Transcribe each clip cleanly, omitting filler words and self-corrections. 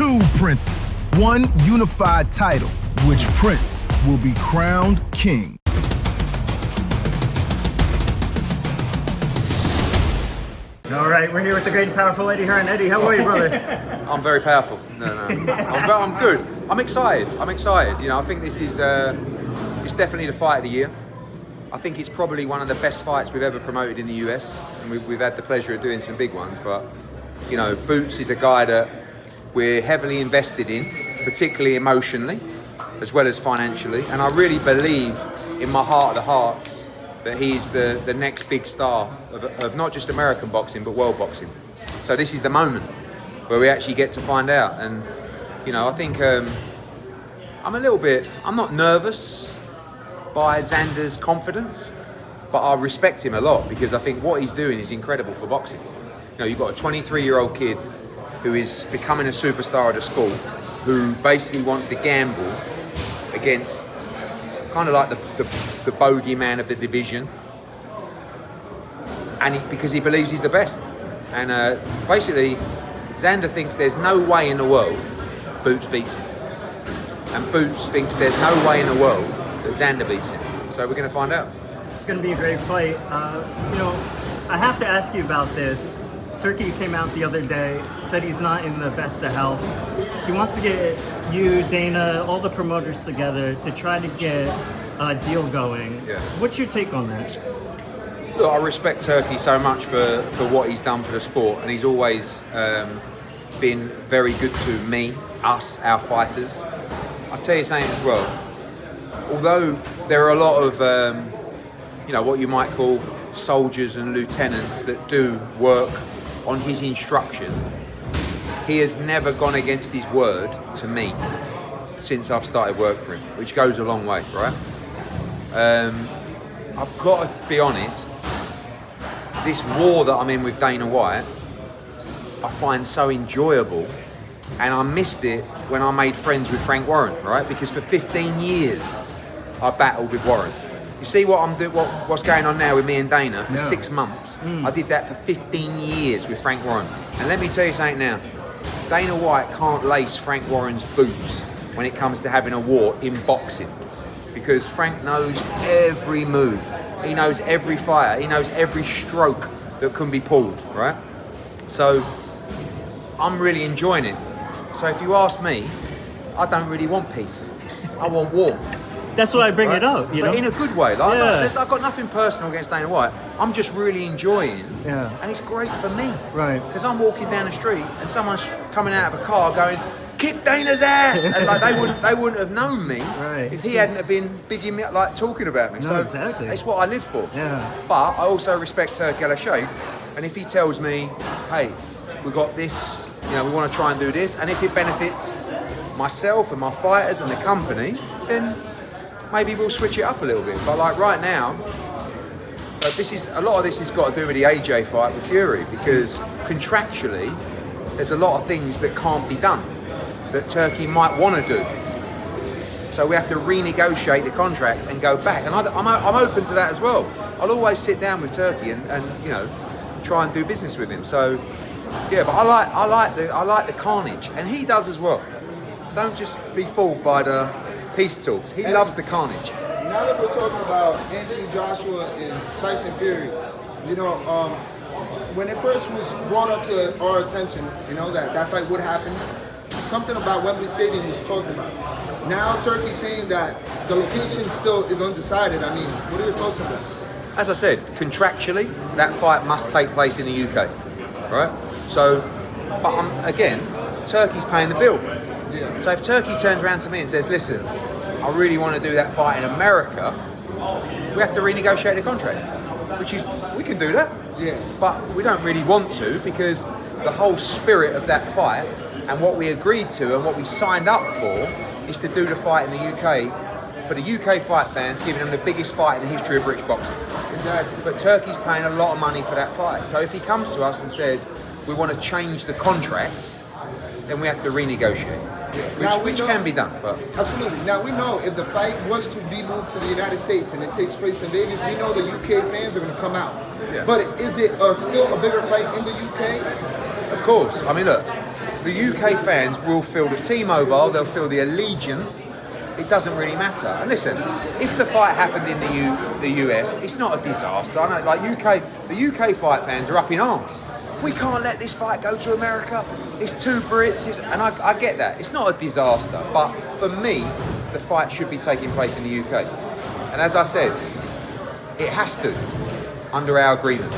two princes, one unified title. Which prince will be crowned king? All right, we're here with the great and powerful Eddie Hearn. Eddie, how are you, brother? I'm very powerful. No. I'm good. I'm excited. You know, I think this is it's definitely the fight of the year. I think it's probably one of the best fights we've ever promoted in the US, and we've had the pleasure of doing some big ones. But you know, Boots is a guy that we're heavily invested in, particularly emotionally, as well as financially. And I really believe, in my heart of the hearts, that he's the next big star of not just American boxing, but world boxing. So this is the moment where we actually get to find out. And, you know, I think I'm not nervous by Xander's confidence, but I respect him a lot because I think what he's doing is incredible for boxing. You know, you've got a 23-year-old kid who is becoming a superstar of the sport, who basically wants to gamble against kind of like the bogeyman of the division, and because he believes he's the best. And basically, Xander thinks there's no way in the world Boots beats him, and Boots thinks there's no way in the world that Xander beats him. So we're going to find out. It's going to be a great fight. You know, I have to ask you about this. Turki came out the other day, said he's not in the best of health. He wants to get you, Dana, all the promoters together to try to get a deal going. Yeah. What's your take on that? Look, I respect Turki so much for what he's done for the sport, and he's always been very good to me, us, our fighters. I'll tell you something as well. Although there are a lot of, you know, what you might call soldiers and lieutenants that do work on his instruction, he has never gone against his word to me since I've started work for him, which goes a long way, right? I've got to be honest, this war that I'm in with Dana White, I find so enjoyable, and I missed it when I made friends with Frank Warren, right? Because for 15 years, I battled with Warren. You see what I'm doing? What's going on now with me and Dana for 6 months? I did that for 15 years with Frank Warren. And let me tell you something now. Dana White can't lace Frank Warren's boots when it comes to having a war in boxing, because Frank knows every move. He knows every fire. He knows every stroke that can be pulled, right? So I'm really enjoying it. So if you ask me, I don't really want peace. I want war. That's why I bring it up, you know? But in a good way. Like, Yeah. I've got nothing personal against Dana White. I'm just really enjoying, and it's great for me. Right. Because I'm walking down the street and someone's coming out of a car going, "Kick Dana's ass!" And like they wouldn't have known me if he hadn't have been bigging me up, like talking about me. No, so exactly. it's what I live for. Yeah. But I also respect Turki al-Sheikh, and if he tells me, "Hey, we got this, you know, we want to try and do this," and if it benefits myself and my fighters and the company, then maybe we'll switch it up a little bit. But like right now, a lot of this has got to do with the AJ fight with Fury, because contractually there's a lot of things that can't be done that Turki might want to do. So we have to renegotiate the contract and go back. And I'm open to that as well. I'll always sit down with Turki and you know, try and do business with him. So yeah, but I like the carnage, and he does as well. Don't just be fooled by the peace talks. He loves the carnage. Now that we're talking about Anthony Joshua and Tyson Fury, you know, when it first was brought up to our attention, you know, that fight would happen, something about Wembley Stadium was talked about. Now Turki's saying that the location still is undecided. I mean, what are your thoughts on that? As I said, contractually, that fight must take place in the UK, right? So, but again, Turki's paying the bill. Yeah. So if Turki turns around to me and says, "Listen, I really want to do that fight in America," we have to renegotiate the contract, which is, we can do that. Yeah. But we don't really want to, because the whole spirit of that fight and what we agreed to and what we signed up for is to do the fight in the UK for the UK fight fans, giving them the biggest fight in the history of British boxing. Exactly. But Turki's paying a lot of money for that fight. So if he comes to us and says, "We want to change the contract," then we have to renegotiate. Which can be done, but absolutely. Now we know if the fight was to be moved to the United States and it takes place in Vegas, we know the UK fans are going to come out. Yeah. But is it still a bigger fight in the UK? Of course. I mean, look, the UK fans will feel the T-Mobile, they'll feel the Allegiant. It doesn't really matter. And listen, if the fight happened in the US, it's not a disaster. I know, like the UK fight fans are up in arms. We can't let this fight go to America. It's two Brits, and I get that. It's not a disaster, but for me, the fight should be taking place in the UK. And as I said, it has to, under our agreement.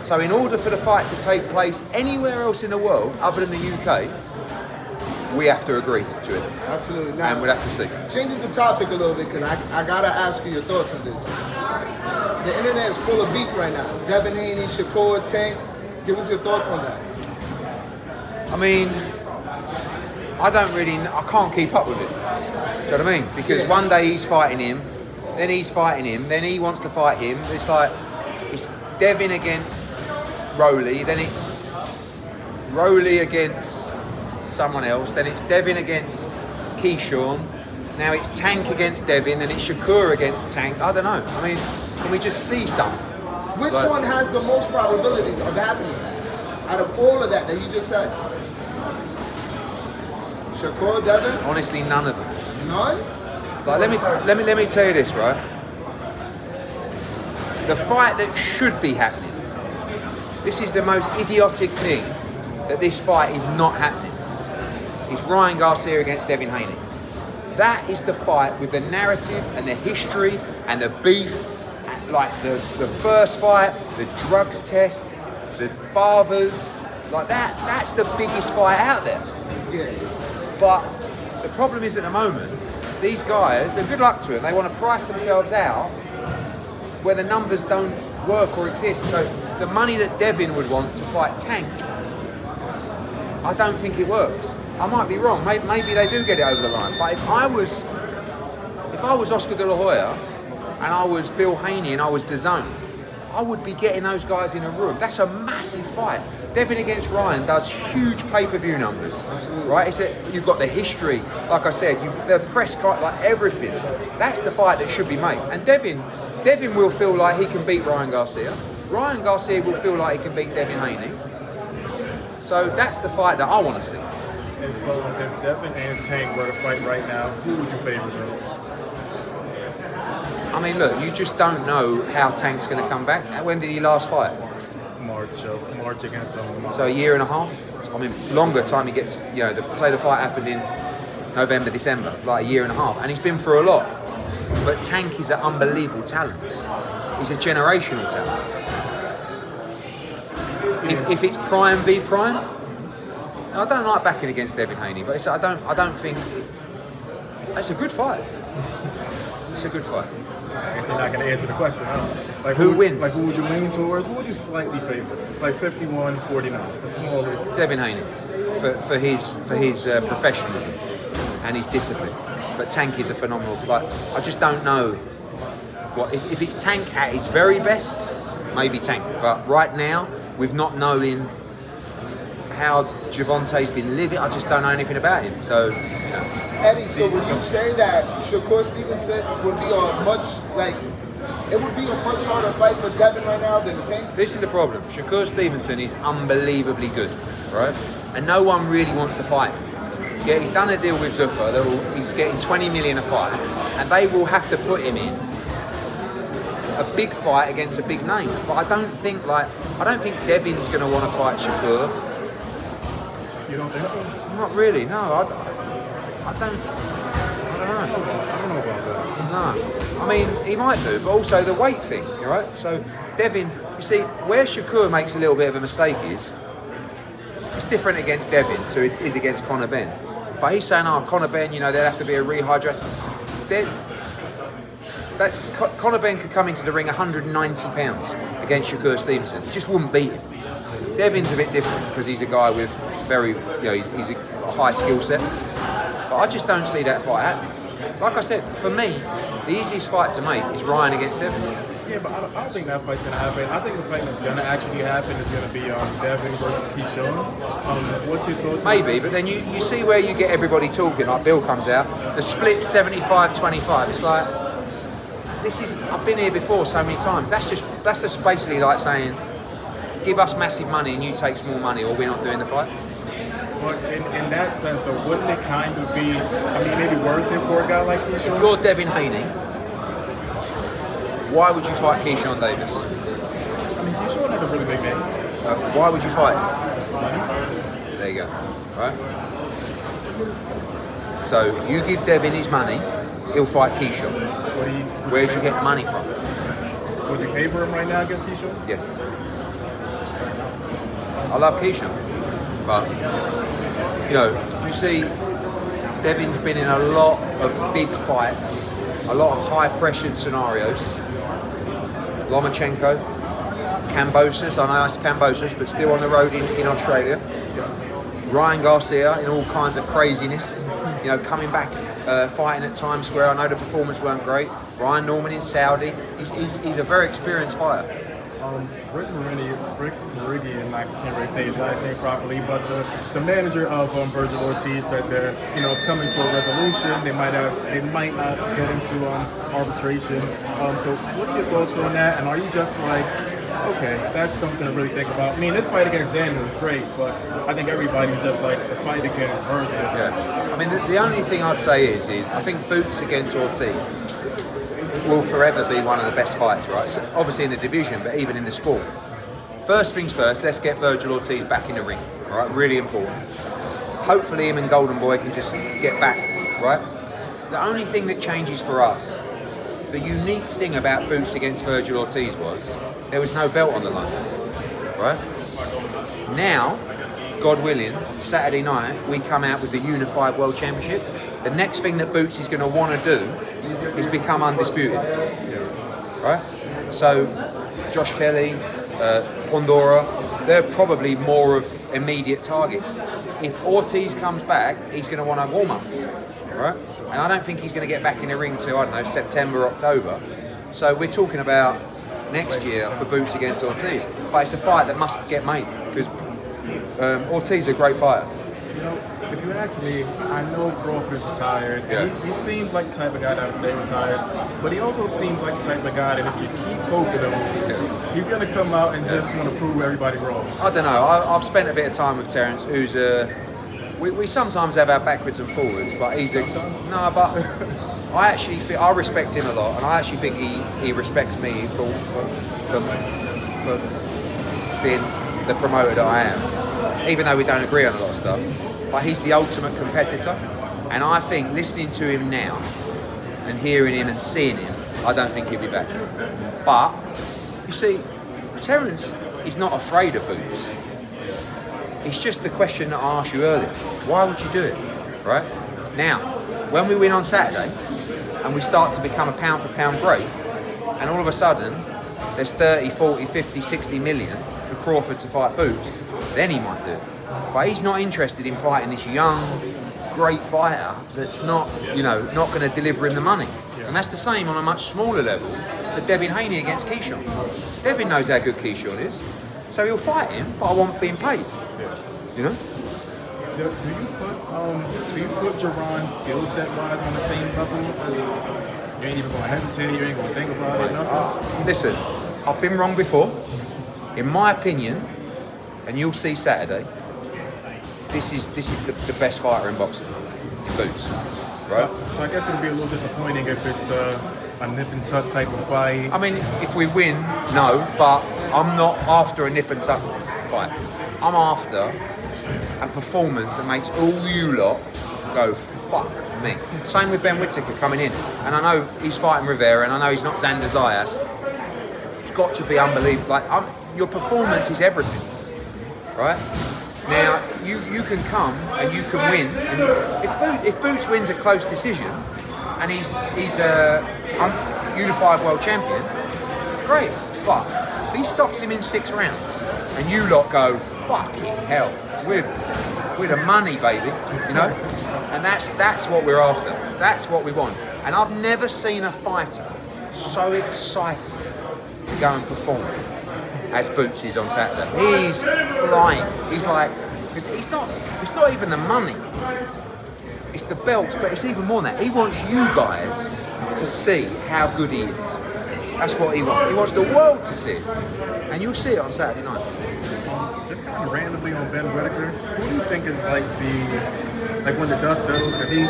So in order for the fight to take place anywhere else in the world other than the UK, we have to agree to it. Absolutely. Now, and we'll have to see. Changing the topic a little bit, because I gotta ask you your thoughts on this. The internet is full of beef right now. Devin Haney, Shakur, Tank. Give us your thoughts on that. I mean, I can't keep up with it. Do you know what I mean? Because one day he's fighting him, then he's fighting him, then he wants to fight him. It's like, it's Devin against Rolly, then it's Rolly against someone else, then it's Devin against Keyshawn, now it's Tank against Devin, then it's Shakur against Tank. I don't know. I mean, can we just see something? Which one has the most probability of happening out of all of that you just said? Shakur, Devin? Honestly, none of them. None? Like, let me tell you this, right? The fight that should be happening. This is the most idiotic thing, that this fight is not happening. It's Ryan Garcia against Devin Haney. That is the fight with the narrative and the history and the beef. Like the first fight, the drugs test, the barbers, like that's the biggest fight out there. Yeah. But the problem is at the moment, these guys, and good luck to them, they want to price themselves out where the numbers don't work or exist. So the money that Devin would want to fight Tank, I don't think it works. I might be wrong, maybe they do get it over the line. But if I was Oscar De La Hoya, and I was Bill Haney and I was DAZN, I would be getting those guys in a room. That's a massive fight. Devin against Ryan does huge pay-per-view numbers, right? You've got the history, like I said, the press card, like everything. That's the fight that should be made. And Devin will feel like he can beat Ryan Garcia. Ryan Garcia will feel like he can beat Devin Haney. So that's the fight that I want to see. If Devin and Tank were to fight right now, who would you favor? I mean, look, you just don't know how Tank's going to come back. When did he last fight? March against him. So a year and a half? I mean, longer time he gets, say the fight happened in November, December, like a year and a half. And he's been through a lot. But Tank is an unbelievable talent. He's a generational talent. If it's prime v prime, I don't like backing against Devin Haney, but I don't think it's a good fight. It's a good fight. I guess you're not going to answer the question, huh? Like who wins? Like who would you lean towards? Who would you slightly favor? Like 51-49, the smallest. Devin Haney, for his professionalism and his discipline. But Tank is a phenomenal fight. I just don't know what if it's Tank at his very best, maybe Tank. But right now, with not knowing how Gervonta's been living, I just don't know anything about him. So. Eddie, so would you say that Shakur Stevenson would be it would be a much harder fight for Devin right now than the Tank? This is the problem. Shakur Stevenson is unbelievably good, right? And no one really wants to fight him. Yeah, he's done a deal with Zuffa. He's getting 20 million a fight, and they will have to put him in a big fight against a big name. But I don't think Devin's going to want to fight Shakur. You don't think so? Not really. No, I don't know. I don't know about that. No. I mean, he might do, but also the weight thing, right? So, Devin, you see, where Shakur makes a little bit of a mistake is, it's different against Devin to it is against Conor Ben. But he's saying, Conor Ben, there'd have to be a rehydrate. Conor Ben could come into the ring 190 pounds against Shakur Stevenson. He just wouldn't beat him. Devin's a bit different because he's a guy with very, he's a high skill set. But I just don't see that fight happening. Like I said, for me, the easiest fight to make is Ryan against Devin. Yeah, but I don't think that fight's going to happen. I think the fight that's going to actually happen is going to be Devin versus Keyshawn. What's your thoughts? Maybe, but then you see where you get everybody talking, like Bill comes out, the split 75-25. It's like, I've been here before so many times. That's just basically like saying, give us massive money and you take small money or we're not doing the fight. But in that sense, though, wouldn't it kind of be, I mean, maybe worth it for a guy like If Keyshawn? you're Devin Haney, why would you fight Keyshawn Davis? I mean, Keyshawn has a really big name. Why would you fight him? Money. There you go. Right? So if you give Devin his money, he'll fight Keyshawn. Where did you get the money from? Would you favor him right now against Keyshawn? Yes. I love Keyshawn, but you know, you see, Devin's been in a lot of big fights, a lot of high-pressured scenarios. Lomachenko, Kambosos, I know it's Kambosos, but still on the road in Australia. Ryan Garcia in all kinds of craziness, you know, coming back, fighting at Times Square. I know the performance weren't great. Ryan Norman in Saudi. He's a very experienced fighter. Rick Meridian, I can't really say his last name properly, but the manager of Virgil Ortiz said they're, you know, coming to a resolution. They might not get into arbitration. So what's your thoughts on that? And are you just like, okay, that's something to really think about? I mean, this fight against Daniel was great, but I think everybody's just like the fight against Virgil. Yeah. I mean, the only thing I'd say is I think bouts against Ortiz will forever be one of the best fights, right? So obviously in the division, but even in the sport. First things first, let's get Virgil Ortiz back in the ring, right? Really important. Hopefully him and Golden Boy can just get back, right? The only thing that changes for us, the unique thing about bouts against Virgil Ortiz was there was no belt on the line, right? Now, God willing, Saturday night, we come out with the Unified World Championship. The next thing that Boots is going to want to do is become undisputed, right? So, Josh Kelly, Fondora, they're probably more of immediate targets. If Ortiz comes back, he's going to want to warm up, right? And I don't think he's going to get back in the ring till, I don't know, September, October. So we're talking about next year for Boots against Ortiz. But it's a fight that must get made because Ortiz is a great fighter. You know, if you ask me, I know Crawford's retired. Yeah. He seems like the type of guy that would stay retired, but he also seems like the type of guy that if you keep poking him, he's going to come out and just want to prove everybody wrong. I don't know. I've spent a bit of time with Terence, who's we sometimes have our backwards and forwards, but he's a no. But I actually I respect him a lot, and I actually think he respects me for being the promoter that I am, even though we don't agree on a lot of stuff. But he's the ultimate competitor, and I think listening to him now and hearing him and seeing him, I don't think he'll be back. But you see, Terence is not afraid of Boots. It's just the question that I asked you earlier. Why would you do it, right? Now, when we win on Saturday and we start to become a pound for pound great, and all of a sudden there's 30, 40, 50, 60 million for Crawford to fight Boots, then he might do it. But he's not interested in fighting this young, great fighter that's not, not going to deliver him the money. And that's the same on a much smaller level for Devin Haney against Keyshawn. Devin knows how good Keyshawn is, so he'll fight him, but I want being paid. You know? Do you put Gervonta's skill set wise on the same level? You ain't even gonna hesitate, you ain't gonna think about it, nothing? Listen, I've been wrong before. In my opinion, and you'll see Saturday, this is the best fighter in boxing, in Boots. Right? So I guess it would be a little disappointing if it's a nip and tuck type of fight. I mean, if we win, no, but I'm not after a nip and tuck fight. I'm after a performance that makes all you lot go, fuck me. Same with Ben Whitaker coming in. And I know he's fighting Rivera, and I know he's not Xander Zayas. It's got to be unbelievable. Like, your performance is everything, right? Now, you can come and you can win. And if Boots wins a close decision, and he's a unified world champion, great. But if he stops him in 6 rounds, and you lot go, fucking hell, we're the money, baby, and that's what we're after. That's what we want. And I've never seen a fighter so excited to go and perform as Boots is on Saturday. He's flying. He's like, because it's not even the money. It's the belts, but it's even more than that. He wants you guys to see how good he is. That's what he wants. He wants the world to see it. And you'll see it on Saturday night. Just randomly on Ben Whitaker. Who do you think is like when the dust settles? Because he's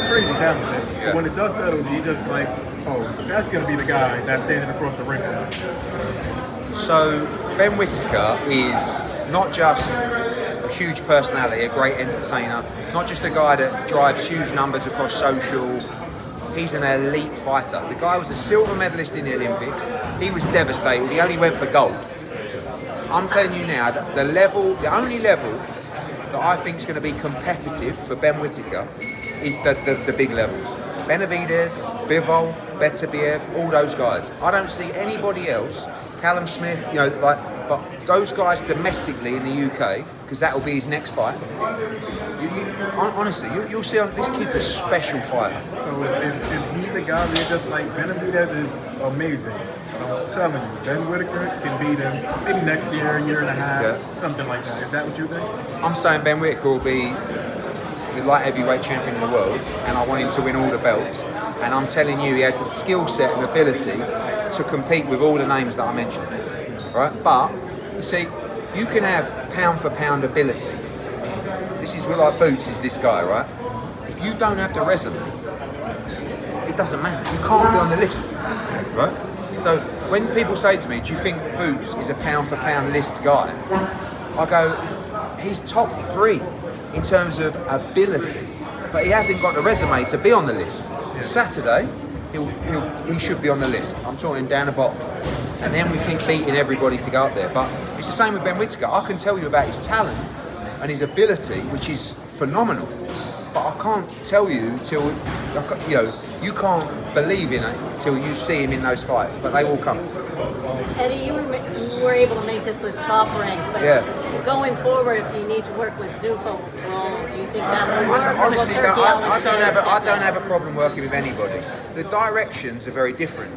crazy talented. Yeah. But when the dust settles, he just like, oh, that's gonna be the guy that's standing across the ring from him. So Ben Whitaker is not just a huge personality, a great entertainer, not just a guy that drives huge numbers across social. He's an elite fighter. The guy was a silver medalist in the Olympics. He was devastated. He only went for gold. I'm telling you now, that the only level that I think is going to be competitive for Ben Whitaker is the big levels. Benavidez, Bivol, Beterbiev, all those guys. I don't see anybody else, Callum Smith, but those guys domestically in the UK, because that will be his next fight. Honestly, you'll see this kid's a special fighter. So is he the guy where just like Benavidez is amazing? I'm telling you, Ben Whitaker can beat him maybe next year, year and a half, something like that. Is that what you think? I'm saying Ben Whitaker will be the light heavyweight champion in the world, and I want him to win all the belts. And I'm telling you, he has the skill set and ability to compete with all the names that I mentioned. Right? But you see, you can have pound for pound ability. This is like Boots is this guy, right? If you don't have the resume, it doesn't matter. You can't be on the list, right? So when people say to me, do you think Boots is a pound for pound list guy? I go, he's top 3 in terms of ability, but he hasn't got the resume to be on the list. Saturday, he should be on the list. I'm talking down the bottom. And then we keep beating everybody to go up there. But it's the same with Ben Whitaker. I can tell you about his talent and his ability, which is phenomenal. But I can't tell you till, you can't believe in it till you see him in those fights. But they will come. Eddie, you were able to make this with Top Rank, but going forward, if you need to work with Zuffa, do you think that will work? Honestly, I don't have a problem working with anybody. The directions are very different.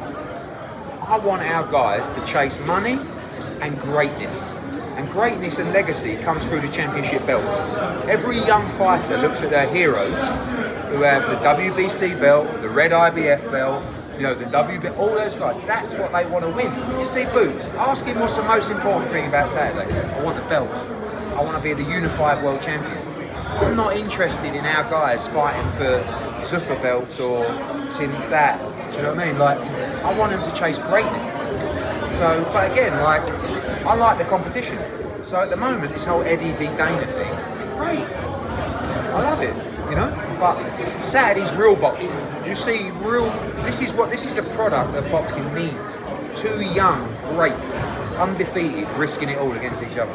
I want our guys to chase money and greatness. And greatness and legacy comes through the championship belts. Every young fighter looks at their heroes who have the WBC belt, the red IBF belt, the WB, all those guys. That's what they want to win. You see Boots, ask him what's the most important thing about Saturday. I want the belts. I want to be the unified world champion. I'm not interested in our guys fighting for Zuffa belts or that. Do you know what I mean? I want them to chase greatness. So, but again, I like the competition. So at the moment, this whole Eddie v Dana thing, great. I love it, But Saturday's real boxing. You see, this is the product that boxing needs. 2 young greats, undefeated, risking it all against each other.